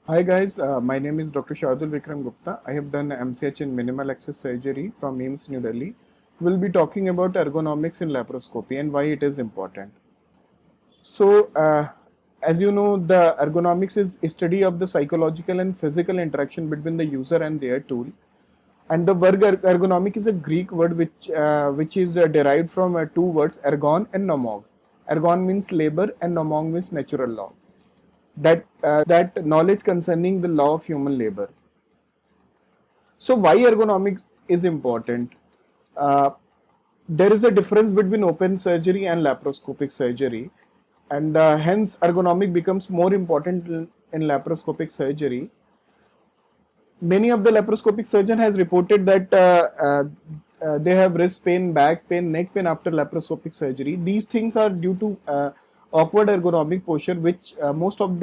Hi guys, my name is Dr. Shardul Vikram Gupta. I have done MCH in minimal access surgery from AIIMS New Delhi. We'll be talking about ergonomics in laparoscopy and why it is important. So, as you know, the ergonomics is a study of the psychological and physical interaction between the user and their tool. And the word ergonomic is a Greek word which is derived from two words, ergon and nomog. Ergon means labor and nomog means natural law. That knowledge concerning the law of human labor. So why ergonomics is important? Uh, there is a difference between open surgery and laparoscopic surgery, and hence ergonomic becomes more important in laparoscopic surgery. Many of the laparoscopic surgeon has reported that they have wrist pain, back pain, neck pain after laparoscopic surgery. These things are due to awkward ergonomic posture, which most of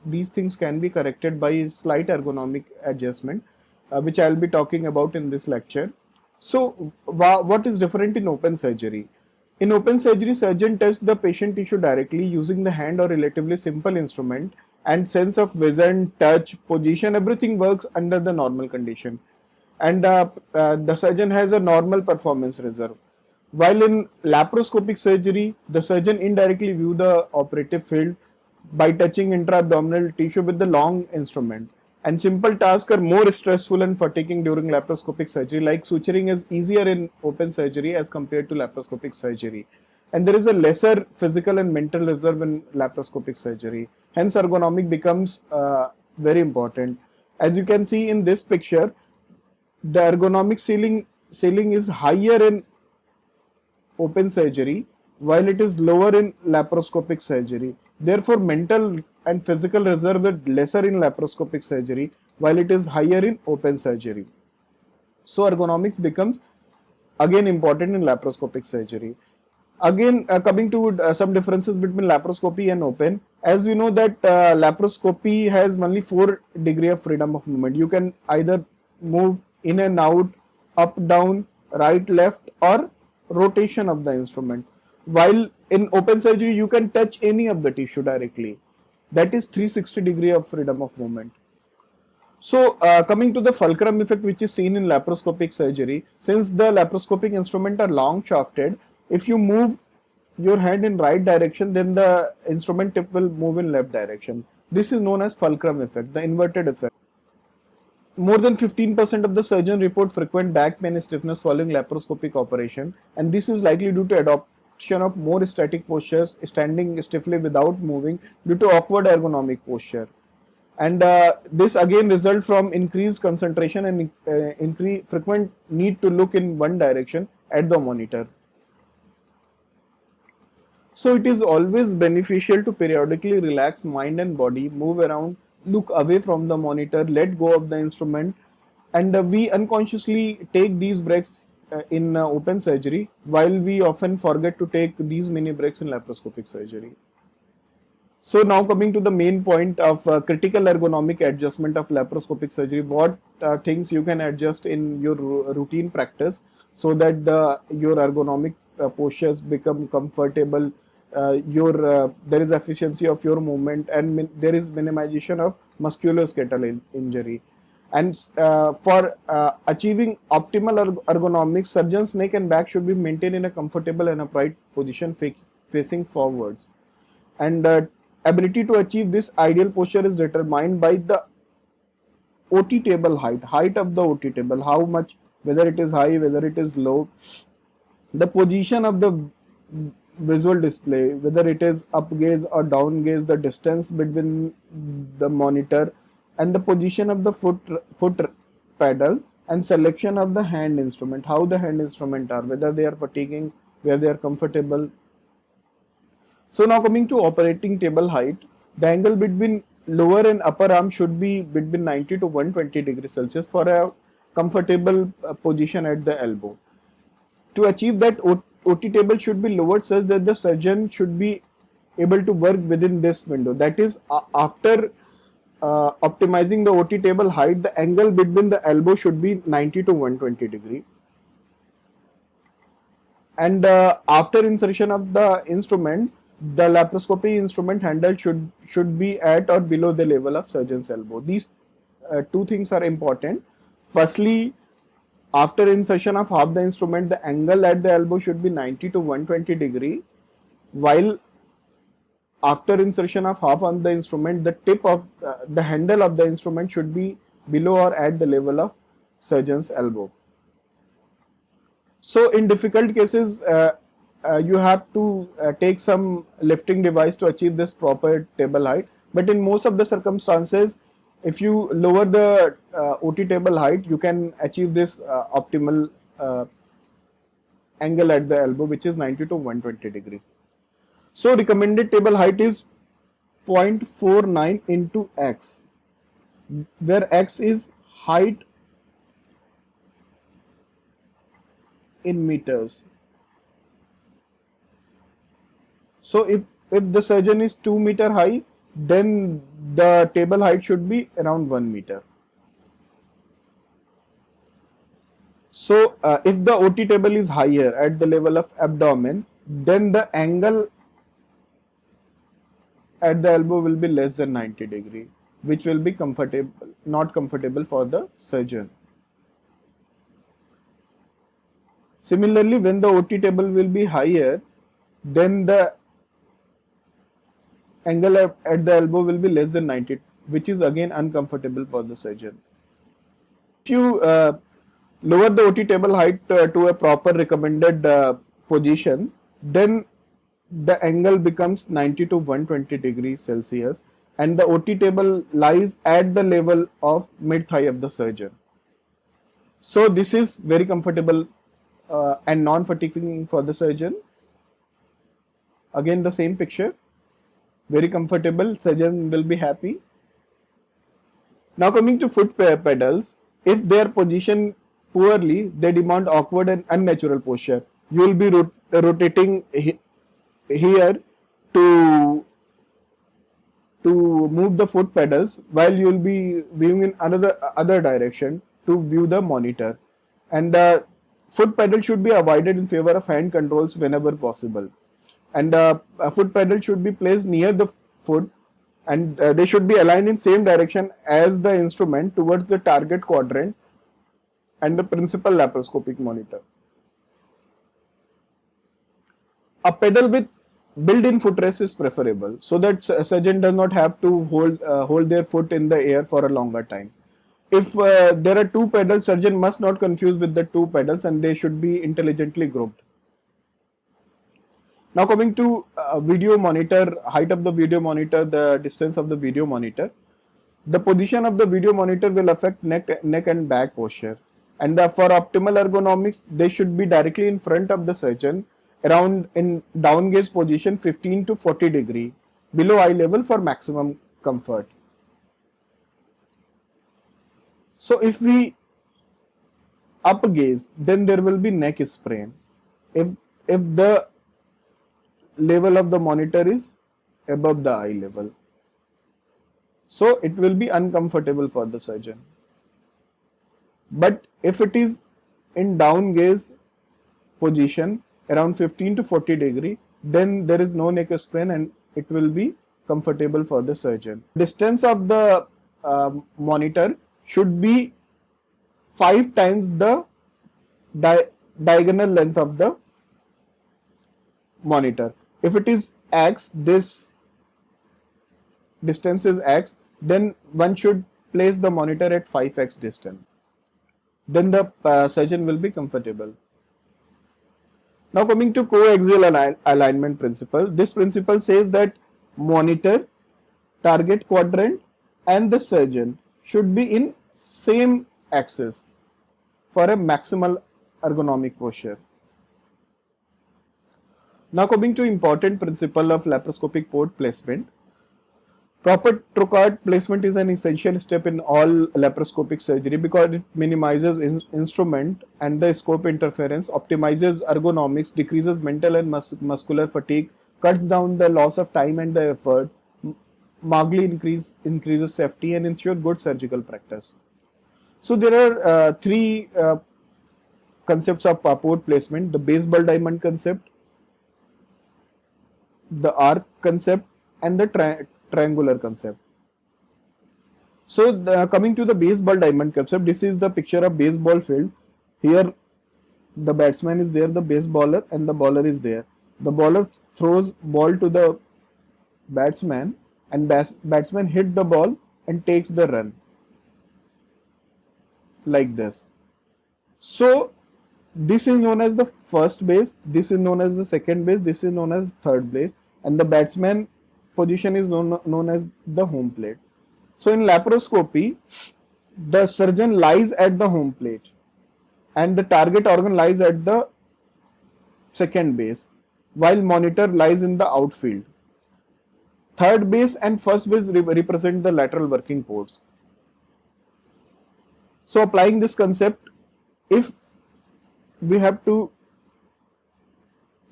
these things can be corrected by slight ergonomic adjustment, which I'll be talking about in this lecture. So, what is different in open surgery? In open surgery, surgeon tests the patient tissue directly using the hand or relatively simple instrument, and sense of vision, touch, position, everything works under the normal condition. And the surgeon has a normal performance reserve. While in laparoscopic surgery, the surgeon indirectly view the operative field by touching intra-abdominal tissue with the long instrument. And simple tasks are more stressful and fatiguing during laparoscopic surgery, like suturing is easier in open surgery as compared to laparoscopic surgery. And there is a lesser physical and mental reserve in laparoscopic surgery. Hence, ergonomic becomes very important. As you can see in this picture, the ergonomic ceiling is higher in open surgery while it is lower in laparoscopic surgery. Therefore, mental and physical reserve is lesser in laparoscopic surgery while it is higher in open surgery. So, ergonomics becomes again important in laparoscopic surgery. Again, coming to some differences between laparoscopy and open, as we know that laparoscopy has only 4 degrees of freedom of movement. You can either move in and out, up, down, right, left, or rotation of the instrument. While in open surgery, you can touch any of the tissue directly. That is 360 degree of freedom of movement. So, coming to the fulcrum effect, which is seen in laparoscopic surgery, since the laparoscopic instrument are long shafted, if you move your hand in right direction, then the instrument tip will move in left direction. This is known as fulcrum effect, the inverted effect. More than 15% of the surgeon report frequent back pain and stiffness following laparoscopic operation, and this is likely due to adoption of more static postures, standing stiffly without moving due to awkward ergonomic posture. And this again result from increased concentration and frequent need to look in one direction at the monitor. So it is always beneficial to periodically relax mind and body, move around, look away from the monitor, let go of the instrument, and we unconsciously take these breaks in open surgery, while we often forget to take these mini breaks in laparoscopic surgery. So now coming to the main point of critical ergonomic adjustment of laparoscopic surgery, what things you can adjust in your routine practice so that your ergonomic postures become comfortable, there is efficiency of your movement, and there is minimization of musculoskeletal injury. And for achieving optimal ergonomics, surgeon's neck and back should be maintained in a comfortable and upright position facing forwards. And ability to achieve this ideal posture is determined by the OT table height of the OT table, how much, whether it is high, whether it is low, the position of the visual display, whether it is up gaze or down gaze, the distance between the monitor, and the position of the foot pedal, and selection of the hand instrument, how the hand instrument are, whether they are fatiguing, where they are comfortable. So now coming to operating table height, the angle between lower and upper arm should be between 90 to 120 degrees Celsius for a comfortable position at the elbow. To achieve that, OT table should be lowered such that the surgeon should be able to work within this window. That is, after optimizing the OT table height, the angle between the elbow should be 90 to 120 degree. And after insertion of the instrument, the laparoscopy instrument handle should be at or below the level of surgeon's elbow. These two things are important. Firstly, after insertion of half the instrument, the angle at the elbow should be 90 to 120 degree, while after insertion of half on the instrument, the tip of the handle of the instrument should be below or at the level of surgeon's elbow. So in difficult cases, you have to take some lifting device to achieve this proper table height. But in most of the circumstances, if you lower the OT table height, you can achieve this optimal angle at the elbow, which is 90 to 120 degrees. So recommended table height is 0.49 into x, where x is height in meters. So if the surgeon is 2 meter high, then the table height should be around 1 meter. So if the OT table is higher at the level of abdomen, then the angle at the elbow will be less than 90 degree, which will be not comfortable for the surgeon. Similarly, when the OT table will be higher, then the angle at the elbow will be less than 90, which is again uncomfortable for the surgeon. If you lower the OT table height to a proper recommended position, then the angle becomes 90 to 120 degrees Celsius, and the OT table lies at the level of mid thigh of the surgeon. So this is very comfortable and non-fatiguing for the surgeon. Again the same picture, very comfortable, surgeon will be happy. Now coming to foot pedals, if they are positioned poorly, they demand awkward and unnatural posture. You will be rotating here to move the foot pedals, while you will be viewing in other direction to view the monitor, and the foot pedal should be avoided in favor of hand controls whenever possible, and a foot pedal should be placed near the foot, and they should be aligned in same direction as the instrument towards the target quadrant and the principal laparoscopic monitor. A pedal with built-in footrest is preferable, so that surgeon does not have to hold their foot in the air for a longer time. If there are two pedals, surgeon must not confuse with the two pedals, and they should be intelligently grouped. Now coming to video monitor, height of the video monitor, the distance of the video monitor. The position of the video monitor will affect neck and back posture, and for optimal ergonomics, they should be directly in front of the surgeon, around in down gaze position 15 to 40 degree below eye level for maximum comfort. So if we up gaze, then there will be neck sprain if the level of the monitor is above the eye level. So it will be uncomfortable for the surgeon. But if it is in down gaze position around 15 to 40 degree, then there is no neck sprain and it will be comfortable for the surgeon. Distance of the monitor should be 5 times the diagonal length of the monitor. If it is x, this distance is x, then one should place the monitor at 5x distance. Then the surgeon will be comfortable. Now coming to coaxial alignment principle. This principle says that monitor, target quadrant and the surgeon should be in same axis for a maximal ergonomic posture. Now coming to important principle of laparoscopic port placement. Proper trocar placement is an essential step in all laparoscopic surgery because it minimizes instrument and the scope interference, optimizes ergonomics, decreases mental and muscular fatigue, cuts down the loss of time and the effort, markedly increases safety and ensure good surgical practice. So there are three concepts of port placement: the baseball diamond concept, the arc concept and the triangular concept. So coming to the baseball diamond concept, this is the picture of baseball field. Here the batsman is there, the baseballer, and the bowler is there. The bowler throws ball to the batsman, and batsman hit the ball and takes the run like this. So this is known as the first base, this is known as the second base, this is known as third base, and the batsman position is known as the home plate. So in laparoscopy, the surgeon lies at the home plate and the target organ lies at the second base, while monitor lies in the outfield. Third base and first base represent the lateral working ports. So applying this concept, if we have to,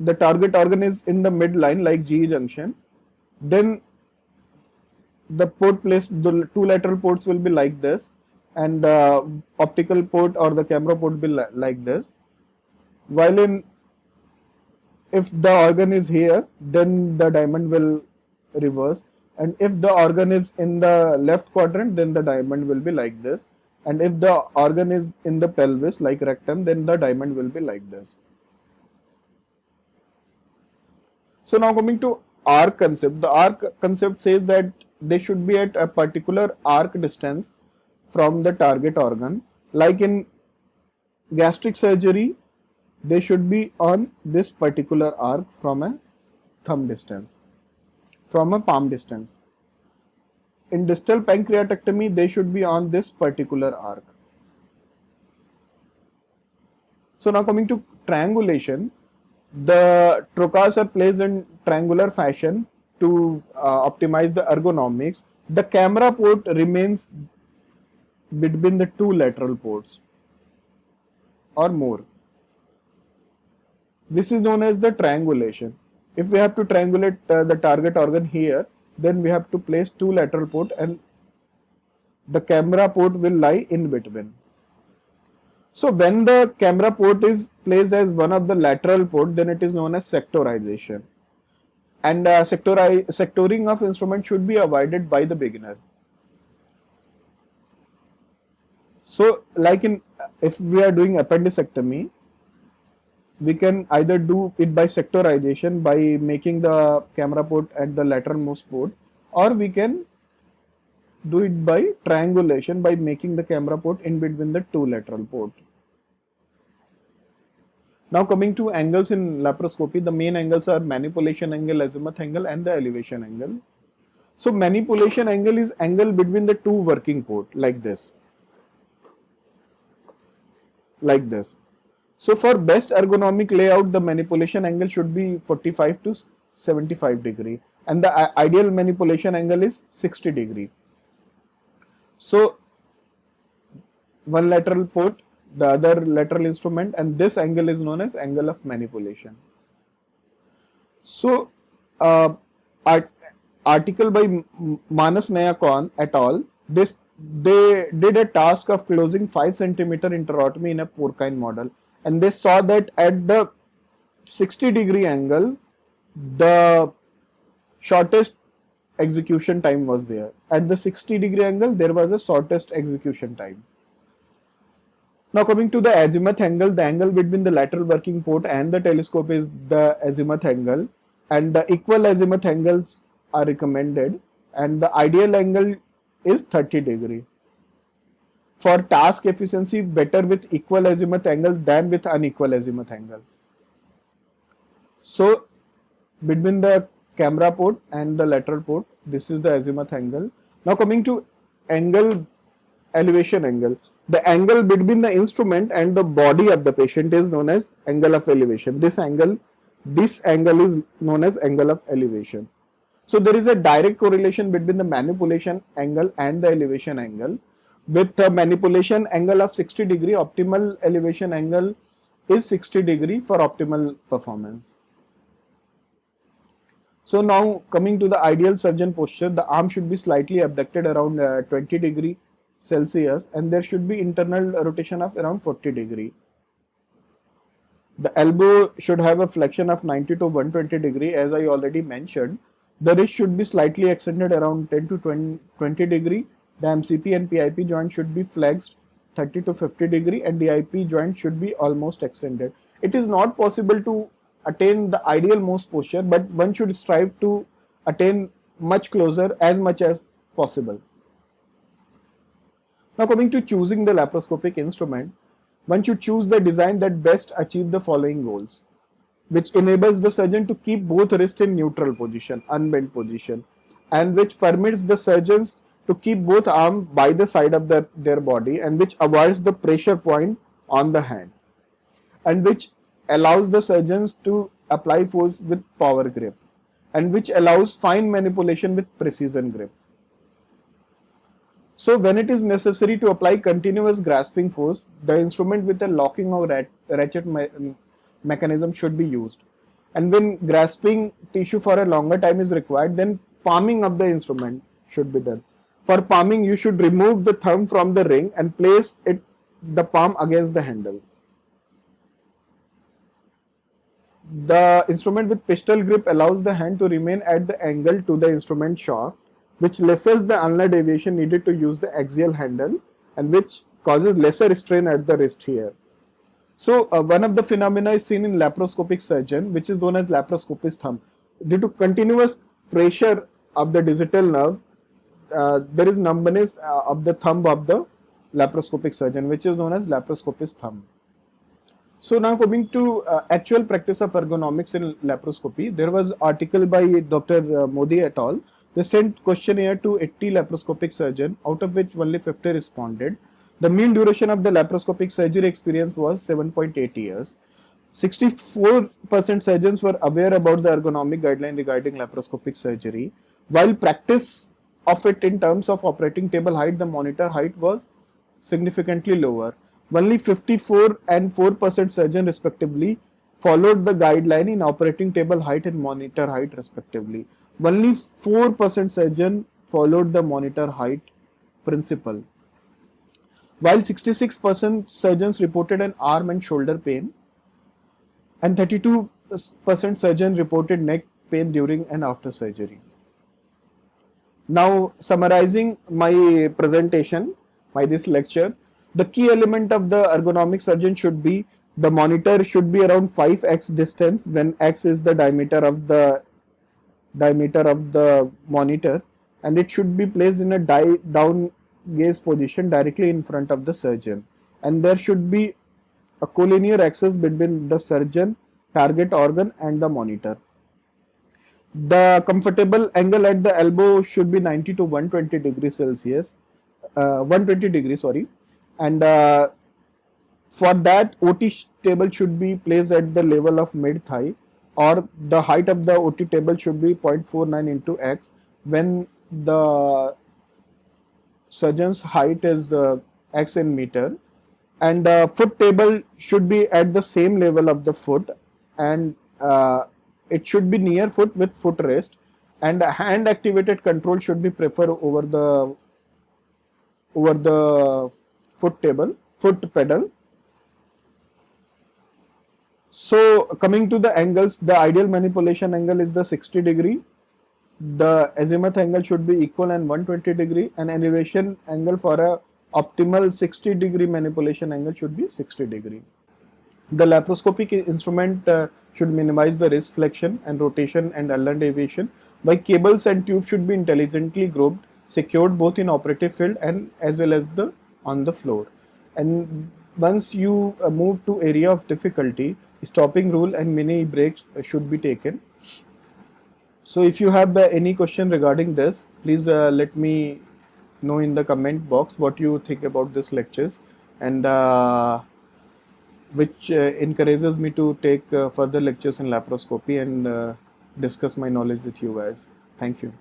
the target organ is in the midline like GE junction, then the port placed, the two lateral ports will be like this, and the optical port or the camera port will be like this. While if the organ is here, then the diamond will reverse, and if the organ is in the left quadrant, then the diamond will be like this, and if the organ is in the pelvis like rectum, then the diamond will be like this. So now coming to arc concept, the arc concept says that they should be at a particular arc distance from the target organ. Like in gastric surgery, they should be on this particular arc from a thumb distance, from a palm distance. In distal pancreatectomy, they should be on this particular arc. So now coming to triangulation, the trocars are placed in triangular fashion to optimize the ergonomics. The camera port remains between the two lateral ports or more. This is known as the triangulation. If we have to triangulate the target organ here, then we have to place two lateral ports and the camera port will lie in between. So when the camera port is placed as one of the lateral port, then it is known as sectorization. And sectoring of instrument should be avoided by the beginner. So like if we are doing appendicectomy, we can either do it by sectorization by making the camera port at the lateralmost port, or we can do it by triangulation by making the camera port in between the two lateral ports. Now coming to angles in laparoscopy, the main angles are manipulation angle, azimuth angle, and the elevation angle. So manipulation angle is angle between the two working ports like this. Like this. So for best ergonomic layout, the manipulation angle should be 45 to 75 degree, and the ideal manipulation angle is 60 degree. So one lateral port, the other lateral instrument, and this angle is known as angle of manipulation. So article by Manas Nayakon et al. They did a task of closing 5 cm interotomy in a porcine model, and they saw that at the 60 degree angle, the shortest execution time was there. At the 60 degree angle, there was the shortest execution time. Now coming to the azimuth angle, the angle between the lateral working port and the telescope is the azimuth angle, and the equal azimuth angles are recommended, and the ideal angle is 30 degree. For task efficiency, better with equal azimuth angle than with unequal azimuth angle. So between the camera port and the lateral port, this is the azimuth angle. Now coming to angle, elevation angle. The angle between the instrument and the body of the patient is known as angle of elevation. This angle is known as angle of elevation. So there is a direct correlation between the manipulation angle and the elevation angle. With the manipulation angle of 60 degree, optimal elevation angle is 60 degree for optimal performance. So now coming to the ideal surgeon posture, the arm should be slightly abducted around 20 degree Celsius, and there should be internal rotation of around 40 degree. The elbow should have a flexion of 90 to 120 degree, as I already mentioned. The wrist should be slightly extended around 10 to 20 degree. The MCP and PIP joint should be flexed 30 to 50 degree, and DIP joint should be almost extended. It is not possible to attain the ideal most posture, but one should strive to attain much closer as much as possible. Now coming to choosing the laparoscopic instrument, one should choose the design that best achieves the following goals, which enables the surgeon to keep both wrists in neutral position, unbent position, and which permits the surgeons to keep both arms by the side of their body, and which avoids the pressure point on the hand, and which allows the surgeons to apply force with power grip, and which allows fine manipulation with precision grip. So when it is necessary to apply continuous grasping force, the instrument with a locking or ratchet mechanism should be used. And when grasping tissue for a longer time is required, then palming of the instrument should be done. For palming, you should remove the thumb from the ring and place the palm against the handle. The instrument with pistol grip allows the hand to remain at the angle to the instrument shaft, which lessens the ulnar deviation needed to use the axial handle, and which causes lesser strain at the wrist here. So one of the phenomena is seen in laparoscopic surgeon, which is known as laparoscopist thumb. Due to continuous pressure of the digital nerve, there is numbness of the thumb of the laparoscopic surgeon, which is known as laparoscopist thumb. So now coming to actual practice of ergonomics in laparoscopy, there was article by Dr. Modi et al. They sent questionnaire to 80 laparoscopic surgeons, out of which only 50 responded. The mean duration of the laparoscopic surgery experience was 7.8 years. 64% surgeons were aware about the ergonomic guideline regarding laparoscopic surgery, while practice of it in terms of operating table height, the monitor height was significantly lower. Only 54 and 4% surgeon respectively followed the guideline in operating table height and monitor height respectively. Only 4% surgeon followed the monitor height principle, while 66% surgeons reported an arm and shoulder pain, and 32% surgeon reported neck pain during and after surgery. Now summarizing my presentation, this lecture, the key element of the ergonomic surgeon should be the monitor should be around 5x distance when x is the diameter of the monitor, and it should be placed in a down gaze position directly in front of the surgeon, and there should be a collinear axis between the surgeon, target organ and the monitor. The comfortable angle at the elbow should be 90 to 120 degrees Celsius, 120 degrees, sorry, and for that OT table should be placed at the level of mid thigh, or the height of the OT table should be 0.49 into x when the surgeon's height is x in meter, and foot table should be at the same level of the foot, and it should be near foot with foot rest, and hand activated control should be preferred over the foot pedal. So coming to the angles, the ideal manipulation angle is the 60 degree. The azimuth angle should be equal and 120 degree, and elevation angle for a optimal 60 degree manipulation angle should be 60 degree. The laparoscopic instrument should minimize the wrist flexion and rotation and ulnar deviation, while cables and tubes should be intelligently grouped, secured both in operative field and as well as on the floor. And once you move to area of difficulty, stopping rule and mini breaks should be taken. So if you have any question regarding this, please let me know in the comment box what you think about this lectures, and which encourages me to take further lectures in laparoscopy and discuss my knowledge with you guys. Thank you.